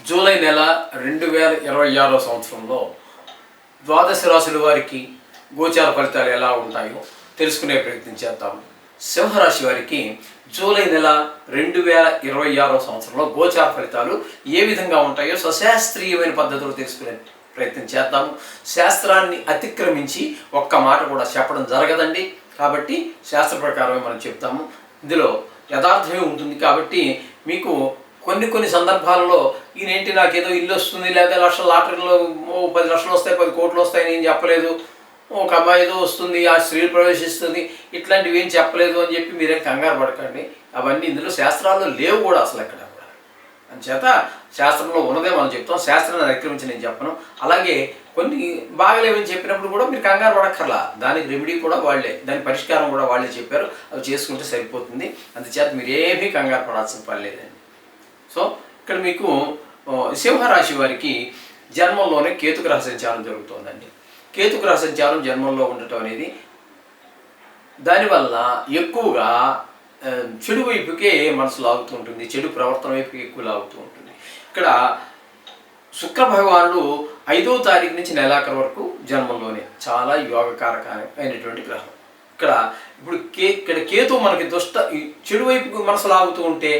July నెల 2026 సంవత్సరంలో ద్వాదశ రాశుల వారికి గోచార ఫలితాలు ఎలా ఉంటాయో తెలుసుకునే ప్రయత్నం చేద్దాము. సింహరాశి వారికి జూలై నెల 2026 సంవత్సరంలో గోచార ఫలితాలు ఏ విధంగా ఉంటాయో సశాస్త్రీయమైన పద్ధతిలో తెలుసుకునే ప్రయత్నం చేద్దాము. శాస్త్రాన్ని అతిక్రమించి ఒక్క మాట కూడా చెప్పడం జరగదండి. కాబట్టి శాస్త్ర ప్రకారమే మనం చెప్తాము. ఇందులో యథార్థమే ఉంటుంది. కాబట్టి మీకు కొన్ని సందర్భాలలో ఈయనేంటి నాకేదో ఇల్లు వస్తుంది, లేదా లక్షల లాటరీలో 10 లక్షలు వస్తాయి, 10 కోట్లు వస్తాయి నేను చెప్పలేదు, ఒక అమ్మాయి ఏదో వస్తుంది, ఆ స్త్రీ ప్రవేశిస్తుంది, ఇట్లాంటివి ఏం చెప్పలేదు అని చెప్పి మీరేం కంగారు పడకండి. అవన్నీ ఇందులో శాస్త్రాల్లో లేవు కూడా అసలు ఎక్కడ కూడా. అందుచేత శాస్త్రంలో ఉన్నదే మనం చెప్తాం, శాస్త్రాన్ని అతిక్రమించి నేను చెప్పను. అలాగే కొన్ని బాగలేవని చెప్పినప్పుడు కూడా మీరు కంగారు పడక్కర్లా, దానికి రెమెడీ కూడా వాళ్ళే, దాని పరిష్కారం కూడా వాళ్ళే చెప్పారు, అవి చేసుకుంటే సరిపోతుంది. అందుచేత మీరు ఏమీ కంగారు పడాల్సిన పని లేదండి. సో ఇక్కడ మీకు సింహరాశి వారికి జన్మంలోనే కేతుగ్రహ సంచారం జరుగుతుందండి. కేతుగ్రహ సంచారం జన్మంలో ఉండటం అనేది దానివల్ల ఎక్కువగా చెడు వైపుకే మనసు లాగుతూ ఉంటుంది, చెడు ప్రవర్తన వైపుకి ఎక్కువ లాగుతూ ఉంటుంది. ఇక్కడ శుక్ర భగవానుడు 5వ తారీఖు నుంచి నెలాఖరు వరకు జన్మంలోనే చాలా యోగకారక అయినటువంటి గ్రహం. ఇక్కడ కేతు మనకి చెడు వైపుకు మనసు లాగుతూ ఉంటే,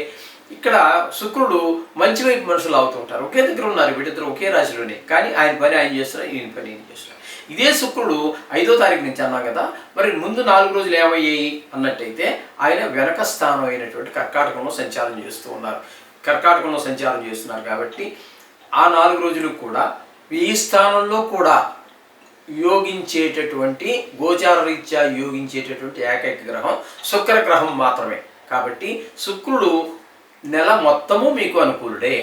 ఇక్కడ శుక్రుడు మంచి వైపు మనుషులు అవుతూ ఉంటారు. ఒకే దగ్గర ఉన్నారు, వీటిద్దరు ఒకే రాశిలోనే, కానీ ఆయన పని ఆయన చేస్తున్నారు, ఈయన పని ఈయన చేస్తున్నారు. ఇదే శుక్రుడు 5వ తారీఖు నుంచి అన్నాం కదా, మరి ముందు 4 రోజులు ఏమయ్యాయి అన్నట్టయితే ఆయన వెనక స్థానం అయినటువంటి కర్కాటకంలో సంచారం చేస్తూ ఉన్నారు. కర్కాటకంలో సంచారం చేస్తున్నారు కాబట్టి ఆ 4 రోజులు కూడా ఈ స్థానంలో కూడా యోగించేటటువంటి గోచార రీత్యా యోగించేటటువంటి ఏకైక గ్రహం శుక్ర గ్రహం మాత్రమే. కాబట్టి శుక్రుడు నెల మొత్తము మీకు అనుకూలుడే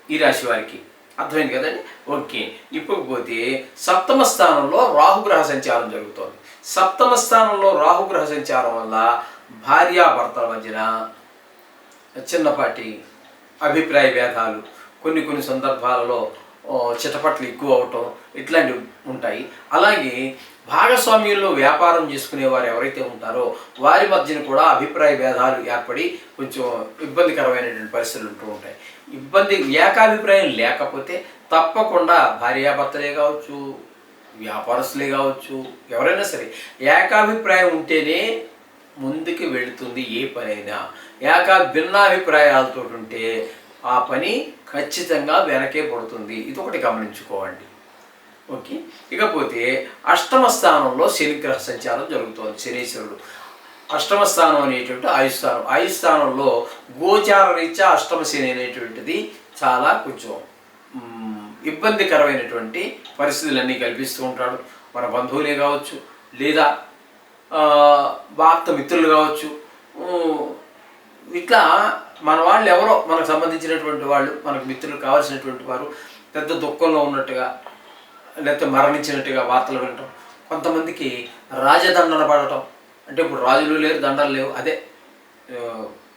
ఈ రాశి వారికి. అర్థమైంది కదండి. ఓకే, ఇకపోతే 7వ స్థానంలో రాహుగ్రహ సంచారం జరుగుతోంది. 7వ స్థానంలో రాహుగ్రహ సంచారం వల్ల భార్యాభర్తల మధ్యన చిన్నపాటి అభిప్రాయ భేదాలు, కొన్ని సందర్భాలలో చిటపట్లు ఎక్కువ అవటం, ఇట్లాంటివి ఉంటాయి. అలాగే భాగస్వామ్యంలో వ్యాపారం చేసుకునేవారు ఎవరైతే ఉంటారో వారి మధ్యన కూడా అభిప్రాయ భేదాలు ఏర్పడి కొంచెం ఇబ్బందికరమైనటువంటి పరిస్థితులు ఉంటూ ఉంటాయి. ఏకాభిప్రాయం లేకపోతే తప్పకుండా భార్యాభర్తలే కావచ్చు, వ్యాపారస్తులే కావచ్చు, ఎవరైనా సరే ఏకాభిప్రాయం ఉంటేనే ముందుకు వెళుతుంది ఏ పనైనా. భిన్నాభిప్రాయాలతో ఉంటే ఆ పని ఖచ్చితంగా వెనకే పడుతుంది. ఇది ఒకటి గమనించుకోండి. ఓకే, ఇకపోతే 8వ స్థానంలో శనిగ్రహ సంచారం జరుగుతోంది. శనీశ్వరుడు 8వ స్థానం అనేటువంటి ఆయుస్థానం. ఆయుస్థానంలో గోచార రీత్యా 8వ శని అనేటువంటిది చాలా కొంచెం ఇబ్బందికరమైనటువంటి పరిస్థితులన్నీ కల్పిస్తూ ఉంటాడు. మన బంధువులే కావచ్చు, లేదా ఆప్త మిత్రులు కావచ్చు, ఇట్లా మన వాళ్ళు ఎవరో మనకు సంబంధించినటువంటి వాళ్ళు, మనకు మిత్రులు కావాల్సినటువంటి వారు పెద్ద దుఃఖంలో ఉన్నట్టుగా లేకపోతే మరణించినట్టుగా వార్తలు వినటం, కొంతమందికి రాజదండన పడటం, అంటే ఇప్పుడు రాజులు లేరు, దండలు లేవు, అదే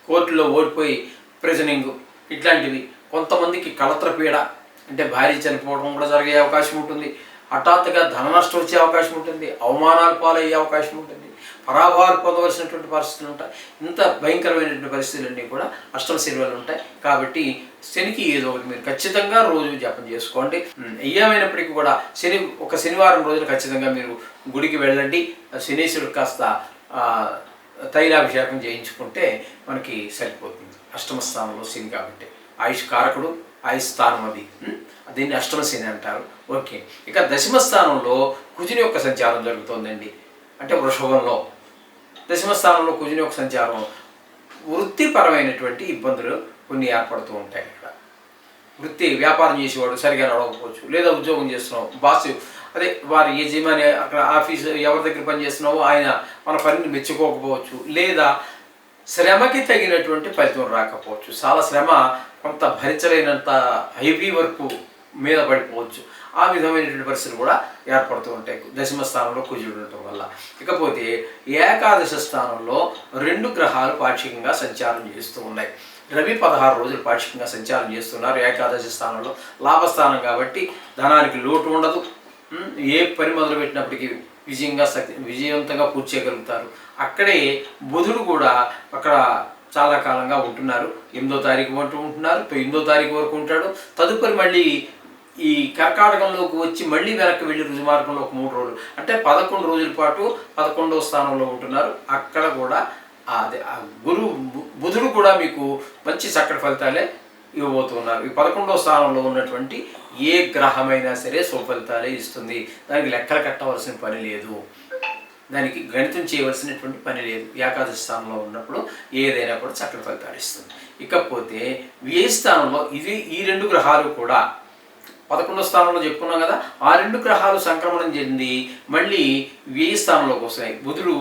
కోర్టులో ఓడిపోయి ప్రిజనింగ్, ఇట్లాంటివి. కొంతమందికి కళత్రపీడ, అంటే భార్య చనిపోవడం కూడా జరిగే అవకాశం ఉంటుంది. హఠాత్తుగా ధన నష్టం వచ్చే అవకాశం ఉంటుంది, అవమానాలు పాలయ్యే అవకాశం ఉంటుంది, పరాభావాలు పొందవలసినటువంటి పరిస్థితులు ఉంటాయి. ఇంత భయంకరమైనటువంటి పరిస్థితులన్నీ కూడా 8వ శని వల్ల ఉంటాయి. కాబట్టి శనికి ఏదో ఒకటి మీరు ఖచ్చితంగా రోజు జపం చేసుకోండి. ఏమైనప్పటికీ కూడా ఒక శనివారం రోజున ఖచ్చితంగా మీరు గుడికి వెళ్ళండి. శనీశ్వరుడు కాస్త తైలాభిషేకం చేయించుకుంటే మనకి సరిపోతుంది. 8వ స్థానంలో శని కాబట్టి ఆయుష్ కారకుడు, ఆయుష్ స్థానం అది, దీన్ని 8వ శని అంటారు. ఓకే, ఇక 10వ స్థానంలో కుజుని యొక్క సంచారం జరుగుతోందండి. అంటే వృషభంలో 10వ స్థానంలో కుజుని యొక్క సంచారం వృత్తిపరమైనటువంటి ఇబ్బందులు కొన్ని ఏర్పడుతూ ఉంటాయి. ఇక్కడ వ్యాపారం చేసేవాడు సరిగా నడవకపోవచ్చు, లేదా ఉద్యోగం చేస్తున్నావు, బాసు అదే వారి యజమాని అక్కడ ఆఫీసు ఎవరి దగ్గర పని చేస్తున్నావో ఆయన మన పనిని మెచ్చుకోకపోవచ్చు, లేదా శ్రమకి తగినటువంటి ఫలితం రాకపోవచ్చు, చాలా శ్రమ కొంత భరించలేనంత హెవీ వర్క్ మీద పడిపోవచ్చు. ఆ విధమైనటువంటి పరిస్థితులు కూడా ఏర్పడుతూ ఉంటాయి 10వ స్థానంలో కుజుడు ఉండటం వల్ల. ఇకపోతే ఏకాదశ స్థానంలో 2 గ్రహాలు పాక్షికంగా సంచారం చేస్తూ ఉన్నాయి. రవి 16 రోజులు పాక్షికంగా సంచారం చేస్తున్నారు ఏకాదశి స్థానంలో. లాభస్థానం కాబట్టి ధనానికి లోటు ఉండదు. ఏ పని మొదలు పెట్టినప్పటికీ విజయవంతంగా పూర్తి చేయగలుగుతారు. అక్కడే బుధుడు కూడా అక్కడ చాలా కాలంగా ఉంటున్నారు. 8వ తారీఖు వరకు ఉంటున్నారు, 9వ తారీఖు వరకు ఉంటాడు. తదుపరి మళ్ళీ ఈ కర్కాటకంలోకి వచ్చి మళ్ళీ వెనక్కి వెళ్ళి రుజుమార్గంలో ఒక 3 రోజులు అంటే 11 రోజుల పాటు 11వ స్థానంలో ఉంటున్నారు. అక్కడ కూడా అదే బుధుడు కూడా మీకు మంచి చక్కటి ఫలితాలే ఇవ్వబోతున్నారు. ఈ 11వ స్థానంలో ఉన్నటువంటి ఏ గ్రహమైనా సరే సుఫలితాలే ఇస్తుంది. దానికి లెక్కలు కట్టవలసిన పని లేదు, దానికి గణితం చేయవలసినటువంటి పని లేదు. ఏకాదశి స్థానంలో ఉన్నప్పుడు ఏదైనా కూడా చక్కటి ఫలితాలు ఇస్తుంది. ఇకపోతే వ్యయ స్థానంలో ఈ 2 గ్రహాలు కూడా 11వ స్థానంలో చెప్పుకున్నాం కదా, ఆ 2 గ్రహాలు సంక్రమణం చెంది మళ్ళీ వ్యయ స్థానంలోకి వస్తాయి. బుధుడు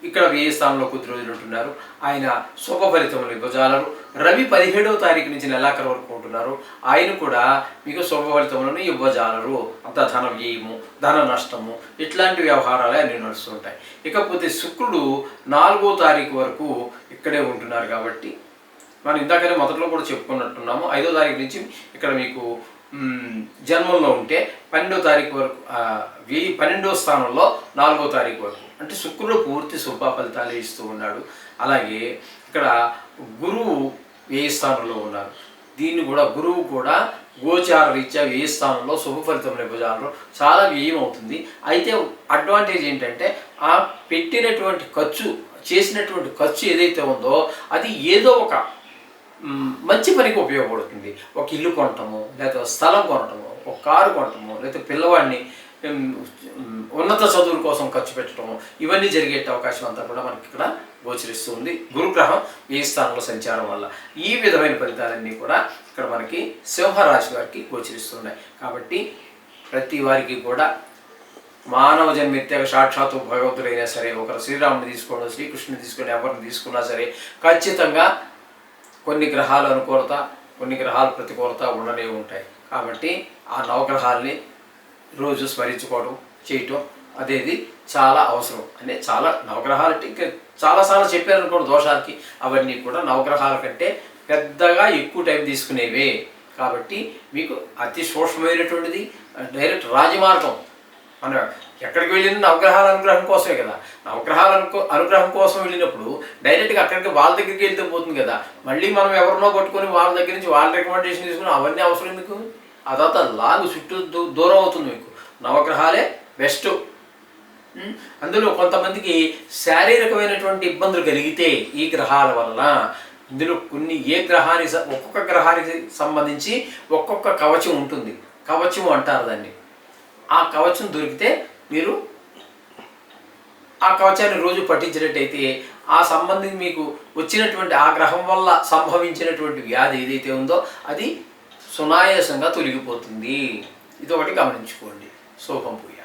ఇక్కడ వ్యయ స్థానంలో కొద్ది రోజులు ఉంటున్నారు, ఆయన శుభ ఫలితములు ఇవ్వజాలరు. రవి 17వ తారీఖు నుంచి నెలాఖరు వరకు ఉంటున్నారు, ఆయన కూడా మీకు శుభ ఫలితములను ఇవ్వజాలరు. అంత ధన వ్యయము, ధన నష్టము ఇట్లాంటి వ్యవహారాలే అన్ని నడుస్తుంటాయి. ఇకపోతే శుక్రుడు 4వ తారీఖు వరకు ఇక్కడే ఉంటున్నారు కాబట్టి మనం ఇందాకనే మొదట్లో కూడా చెప్పుకున్నట్టున్నాము. 5వ తారీఖు నుంచి ఇక్కడ మీకు జన్మంలో ఉంటే 12వ తారీఖు వరకు 12వ స్థానంలో 4వ తారీఖు వరకు అంటే శుక్రుడు పూర్తి శుభ ఫలితాలు ఇస్తూ ఉన్నాడు. అలాగే ఇక్కడ గురువు వ్యయ స్థానంలో ఉన్నారు. దీన్ని కూడా గురువు కూడా గోచార రీత్యా వ్యయ స్థానంలో శుభ ఫలితం ఇవ్వజాలరు. చాలా వ్యయం అవుతుంది. అయితే అడ్వాంటేజ్ ఏంటంటే ఆ పెట్టినటువంటి ఖర్చు, చేసినటువంటి ఖర్చు ఏదైతే ఉందో అది ఏదో ఒక మంచి పనికి ఉపయోగపడుతుంది. ఒక ఇల్లు కొనటము, లేకపోతే స్థలం కొనటము, ఒక కారు కొనటము, లేకపోతే పిల్లవాడిని ఉన్నత చదువుల కోసం ఖర్చు పెట్టడము, ఇవన్నీ జరిగే అవకాశం అంతా కూడా మనకి ఇక్కడ గోచరిస్తుంది గురుగ్రహం ఈ స్థానంలో సంచారం వల్ల. ఈ విధమైన ఫలితాలన్నీ కూడా ఇక్కడ మనకి సింహరాశి వారికి గోచరిస్తున్నాయి. కాబట్టి ప్రతి వారికి కూడా మానవ జన్మెత్తాక సాక్షాత్తు భగవంతుడైనా సరే, ఒకరు శ్రీరాముని తీసుకోండి, శ్రీకృష్ణుని తీసుకొని ఎవరిని తీసుకున్నా సరే ఖచ్చితంగా కొన్ని గ్రహాలు అనుకూలత, కొన్ని గ్రహాలు ప్రతికూలత ఉండనే ఉంటాయి. కాబట్టి ఆ నవగ్రహాల్ని రోజు స్మరించుకోవడం, చేయటం అనేది చాలా అవసరం. అంటే చాలా నవగ్రహాలు ఇంకా చాలాసార్లు చెప్పారనుకోండి దోషాలకి, అవన్నీ కూడా నవగ్రహాల కంటే పెద్దగా ఎక్కువ టైం తీసుకునేవే. కాబట్టి మీకు అతి సూక్ష్మమైనటువంటిది డైరెక్ట్ రాజమార్గం. మనం ఎక్కడికి వెళ్ళిన నవగ్రహాల అనుగ్రహం కోసమే కదా. నవగ్రహాల అనుగ్రహం కోసం వెళ్ళినప్పుడు డైరెక్ట్గా అక్కడికి వాళ్ళ దగ్గరికి వెళ్తే పోతుంది కదా. మళ్ళీ మనం ఎవరినో పట్టుకొని వాళ్ళ దగ్గర నుంచి వాళ్ళ రికమెండేషన్ తీసుకుని అవన్నీ అవసరం ఎందుకు? అదంతా లాగు చుట్టూ దూరం అవుతుంది మీకు. నవగ్రహాలే బెస్ట్. అందులో కొంతమందికి శారీరకమైనటువంటి ఇబ్బందులు కలిగితే ఈ గ్రహాల వలన ఇందులో కొన్ని ఒక్కొక్క గ్రహానికి సంబంధించి ఒక్కొక్క కవచం ఉంటుంది. కవచం అంటారు దాన్ని. ఆ కవచం దొరికితే మీరు ఆ కవచాన్ని రోజు పఠించినట్టయితే ఆ సంబంధించి మీకు వచ్చినటువంటి ఆ గ్రహం వల్ల సంభవించినటువంటి వ్యాధి ఏదైతే ఉందో అది సునాయాసంగా తొలగిపోతుంది. ఇది ఒకటి గమనించుకోండి. శోకం పోయి